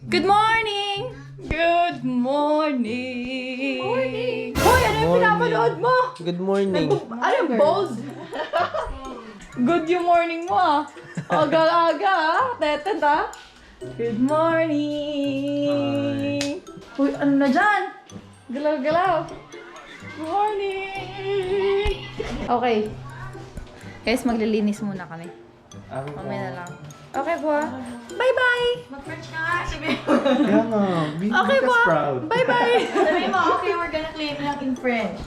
Good morning! Good morning! Morning! Hoy, ano yung pinapanood mo? Good morning. Ano yung bold? Good yung morning mo ah. Aga-aga ah. Tetet ah. Good morning! Uy, ano na dyan? Galaw-galaw. Good morning! Okay. Guys, maglilinis muna kami. Kami na lang. Okay po ah. Bye-bye! Mag-French ka nga, sabi mo. Kaya nga, Okay po ah. Bye-bye! Sabi mo, okay, we're gonna claim lang in French.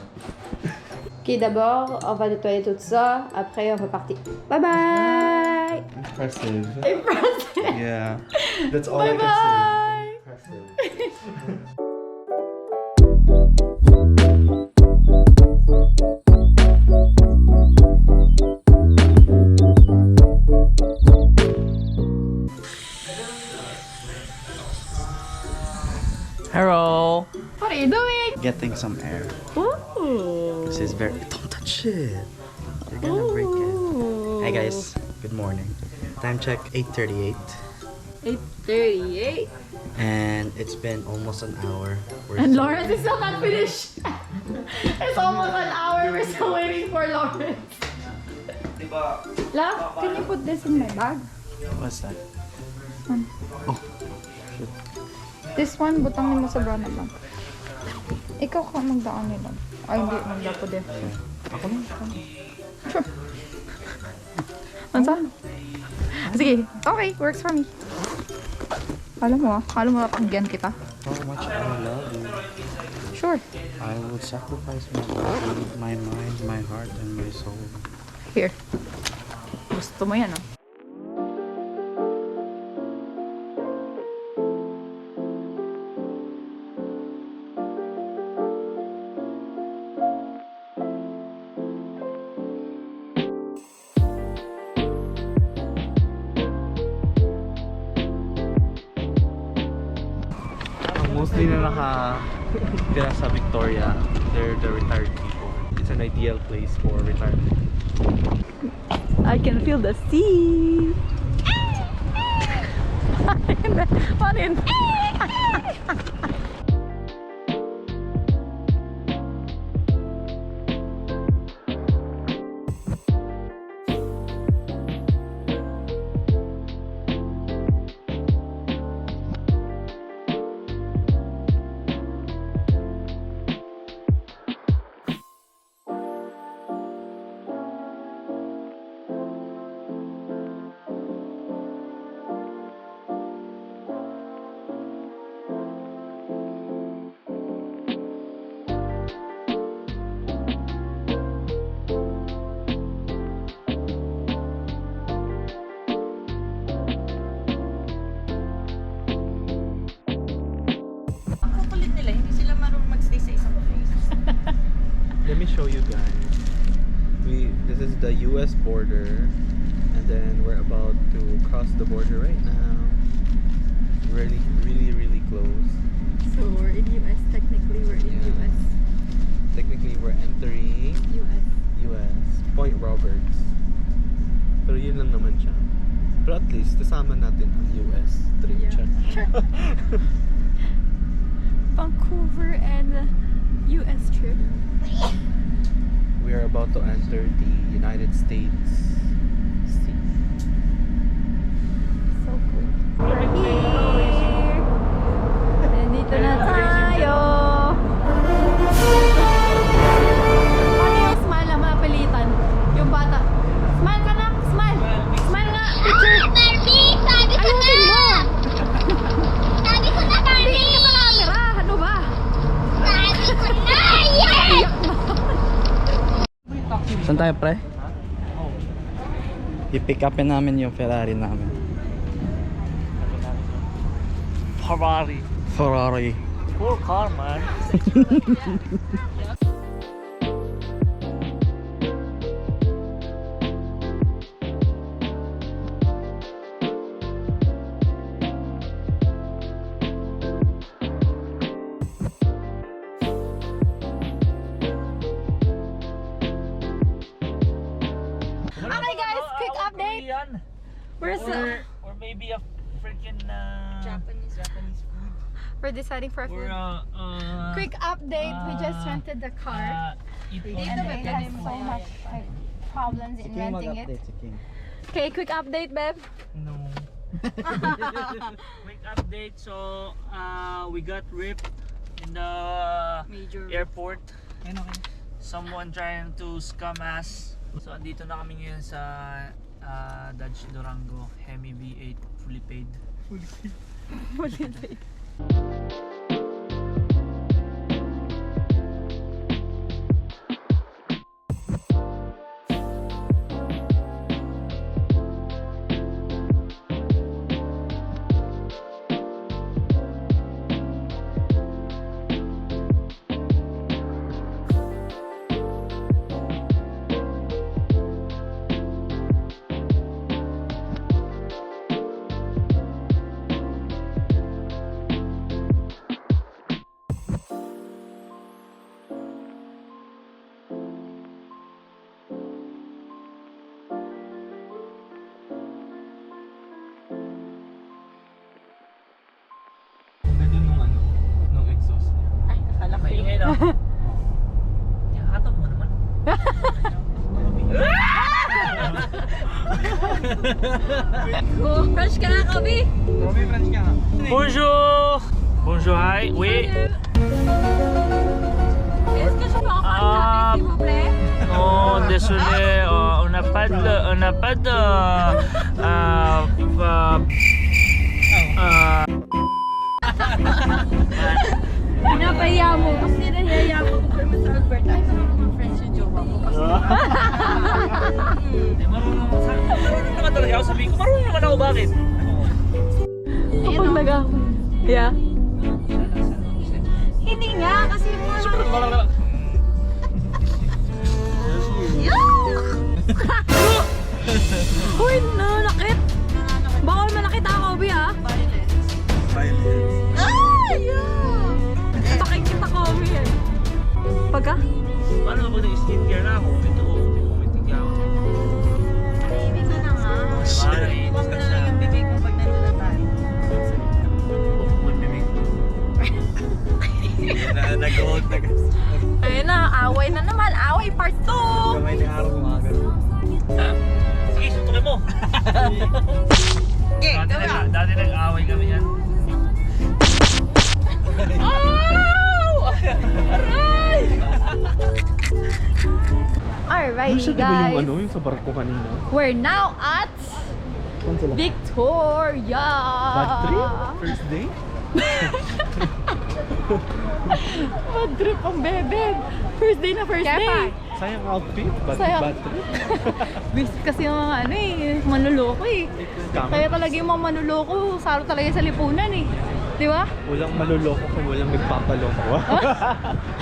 Ok, d'abord, on va nettoyer tout ça. Après, on va partir. Bye-bye! Impressive. Impressive! Yeah. That's all I can Bye-bye! say. Impressive. Hello. What are you doing? Getting some air. Ooh! This is very. Don't touch it. You're gonna break it. Hi guys. Good morning. Time check 8:38, 8:38. and it's been almost an hour. And Lawrence is still not finished. It's almost an hour. We're still waiting for Lawrence. Love, can you put this in my bag? What's that? Oh, shit. This one, butangin mo sa bra naman. Ikaw ka magdaan nila. Ay, hindi. Magdapo din. Ako lang. Sure. Ano sa? Sige. Okay. Works for me. Alam mo napakagyan kita. How much I love you. Sure. I will sacrifice my body, my mind, my heart, and my soul. Here. Gusto mo yan, oh. Mostly na nakatira sa Victoria, they're the retired people. It's an ideal place for retirement. I can feel the sea. Panin. Let me show you guys. This is the US border, and then we're about to cross the border right now. Really close. So we're in US. Technically, we're in Yeah. US. Technically, we're entering US. Point Roberts. Pero yun lang naman siya. Pero at least, kasama natin ang US trip. Yeah. Check. Vancouver and US trip. We are about to enter the United States Sea. So cool. We're here! Nandito na tayo! Paano yung smile na mapilitan? Yung bata. Smile ka na! Smile! Smile nga! Picture! Ayusin mo! Sabi ko na, Barbie! Tingin ka sa camera! Ano ba? Sabi ko na! Yes! Iyak na! Saan tayo, pre? I-pick upin namin yung Ferrari namin. Ferrari. Cool car, man. Okay guys, quick update! Yan. Where's the... Or maybe a freaking and Japanese food. We're deciding for food. Quick update, we just rented the car. Eat And it has so much like, problems in renting it. Okay, quick update, babe. No. Quick update. So, we got ripped in the airport. Someone trying to scam us. So, andito na kami ngayon sa Dodge Durango Hemi V8 fully paid. Fully paid. Ganda nung exhaust niya. Maingay no? Yakatan mo naman. Fresh ka na, Kobe? Robby, French ka. Bonjour! Bonjour, hi. Oui. Est-ce que je peux en prendre un café, s'il vous plaît? Oh, désolé. On n'a pas de Pinapahiya mo. Kasi nahihiya mo kung kami sa Albert. Ay, naman French yung jowa mo. marunong naman talaga ako. Sabihin ko, marunong naman ako. Bakit? Kapag nag-ako. Yeah. Hindi nga, kasi more Uy, nanakit! Bawal manakit ako, Kobe, ha? Sakit kita, Kobe, eh. Pagka? Paano pag nag-skincare na ako? Ito, umitig ako. Baby ka na nga. Huwag na lang yung bibig mo pag nandun na tayo. Nag-hold na kasi. Ayun na, away na naman. Away part 2! Kamay ni Araw kumagal. Sige, suntukin mo. Dati nag-away kami yan. Alrighty, guys. Yung sa barko kanina? We're now at Victoria. Bad trip? First day? Bad trip ang bebe. First day na first day. Sayang outfit, but Sayang. bad trip. Visit kasi yung mga ano eh, manluloko eh. Kaya talaga yung mga manluloko, saro talaga sa lipunan eh. Di ba? Walang maluloko kung walang nagpapaloko.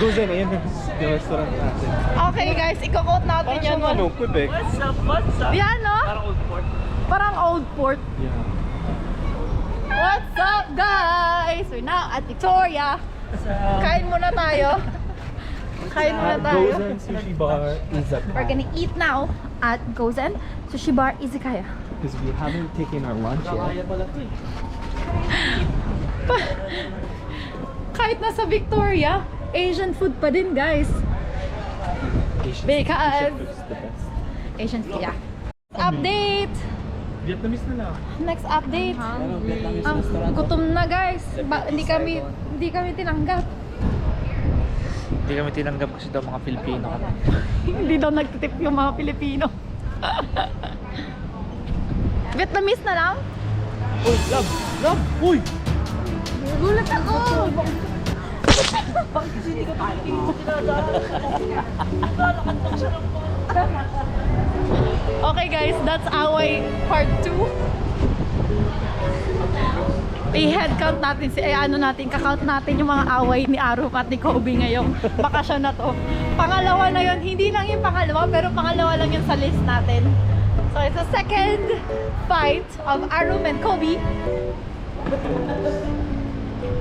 Dozen, ayun yung restaurant natin. Okay guys, i-quote natin Parang yan. siyang Quebec. What's up? Yan no? Parang old port. Parang old port. Yeah. What's up guys? We're now at Victoria. Kain muna tayo. Kain muna tayo. Dozen Sushi Bar Izakaya. We're gonna eat now at Gozen Sushi Bar Izakaya. Because we haven't taken our lunch yet. Kahit nasa Victoria, Asian food pa din guys. Because the best. Asian food, yeah. Update! Vietnamese na lang. Next update. Gutom na guys. Hindi kami tinanggap. Hindi kami tinanggap kasi daw mga Pilipino kami. Hindi daw nagtitip yung mga Pilipino. Vietnamese na lang? Uy, love! Love! Uy! Gulat ako! Okay guys, that's away part 2. I-head count natin kakount natin yung mga away ni Arup at ni Kobe ngayong bakasyon na to. Pangalawa na yun, hindi lang yung pangalawa, pero pangalawa lang yun sa list natin. So it's the second fight of Arup and Kobe.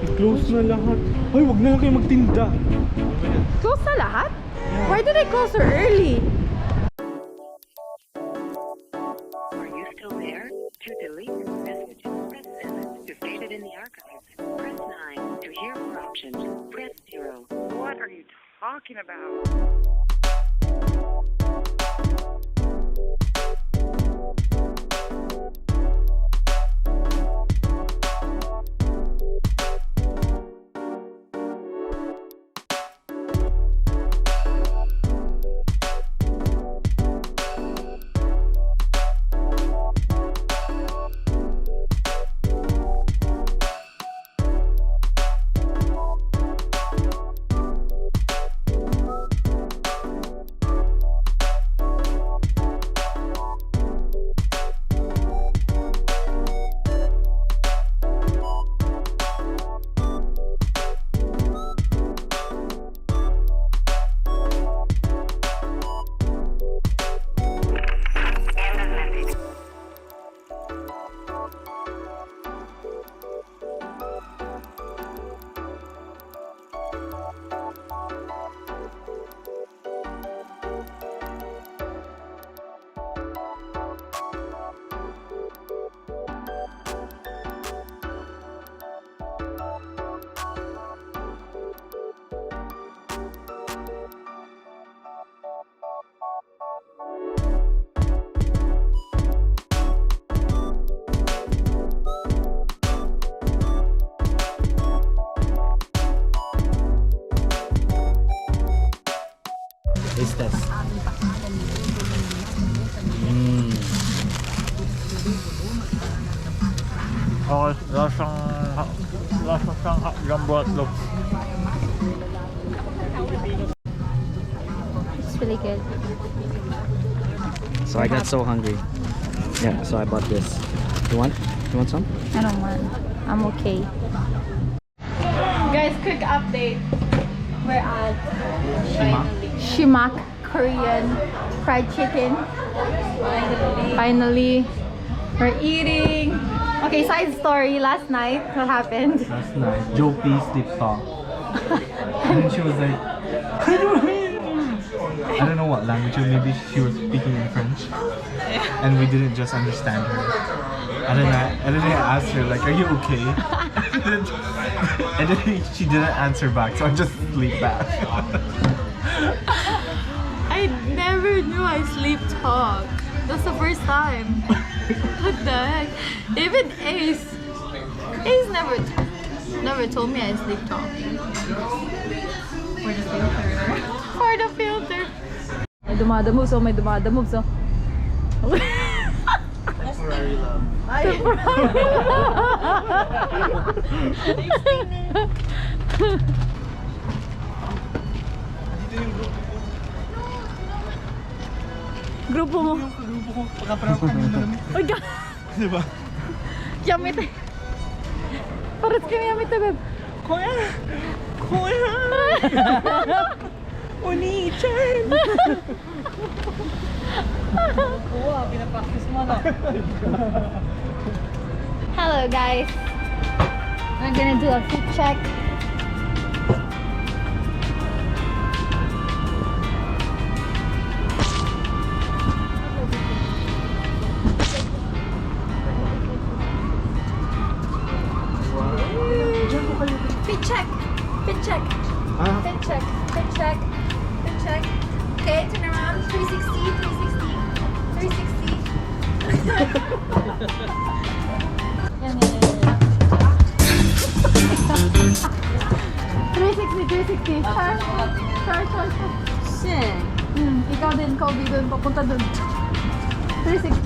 I-close na lahat. Ay, wag na lang kayo magtinda. Close na lahat? Why did I close so early? Are you still there? To delete this message, press 7. To hear more options, press 0. What are you talking about? Taste test. Okay, lasang siyang jumbo hotdog. It's really good. So I got so hungry. Yeah, so I bought this. You want? You want some? I don't want. I'm okay. Guys, quick update. We're at Shimak Korean fried chicken. Finally, we're eating. Okay, side story. Last night, what happened? Last night, Jopie sleep talk. And then she was like, I don't know what language, or maybe she was speaking in French. And we didn't just understand her. And then I asked her, like, are you okay? And then she didn't answer back, so I just sleep back. I never knew I sleep talk. That's the first time. What the heck? Even Ace never told me I sleep talk. For the filter. For the filter. May dumadamove, so may dumadamove, so. Temporary love. Grupo mo. Grupo ko, pagkaparang kami na namin. Uy, Diba? yamit eh. Paras kami yamit eh, babe. Kuya! Kuya! Oni-chan! Hello guys. We're gonna do a fit check. Fit check. Fit check. Fit check. Fit check. Fit check. Okay, turn around. 360. 360. 360. Yan. 360. Char. Shit. Ikaw din, Kobe dun. Papunta dun. 360.